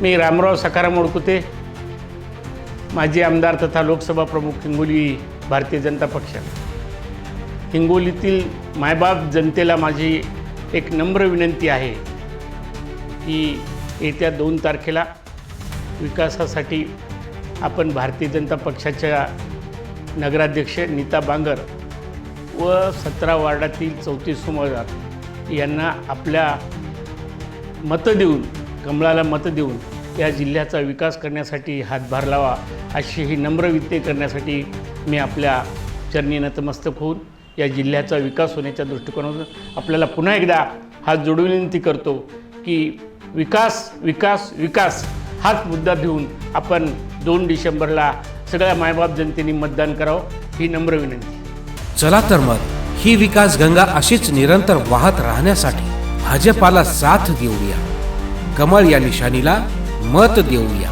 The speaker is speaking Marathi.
मी रामराव सखाराम ओळखुते, माजी आमदार तथा लोकसभा प्रमुख हिंगोली, भारतीय जनता पक्ष। हिंगोलीतील मायबाप जनतेला माझी एक नम्र विनंती आहे की येत्या 2 तारखेला विकासासाठी आपण भारतीय जनता पक्षाच्या नगराध्यक्ष नीता बांगर व 17 वार्डातील 34 उमेदवार यांना आपल्या मतं देऊन, कमळाला मतं देऊन या जिल्ह्याचा विकास करण्यासाठी हातभार लावा, अशी ही नम्र विनंती करण्यासाठी मी आपल्या चरणी नतमस्तक होऊन या जिल्ह्याचा विकास होण्याच्या दृष्टिकोनातून आपल्याला पुन्हा एकदा हात जोडून विनंती करतो की विकास विकास विकास हाच मुद्दा घेऊन आपण 2 डिसेंबरला सगळ्या मायबाप जनतेने मतदान करावं, ही नम्र विनंती। चला तर मग ही विकास गंगा अशीच निरंतर वाहत राहण्यासाठी भाजपाला साथ देऊया, कमळ या निशाणीला मत देऊया।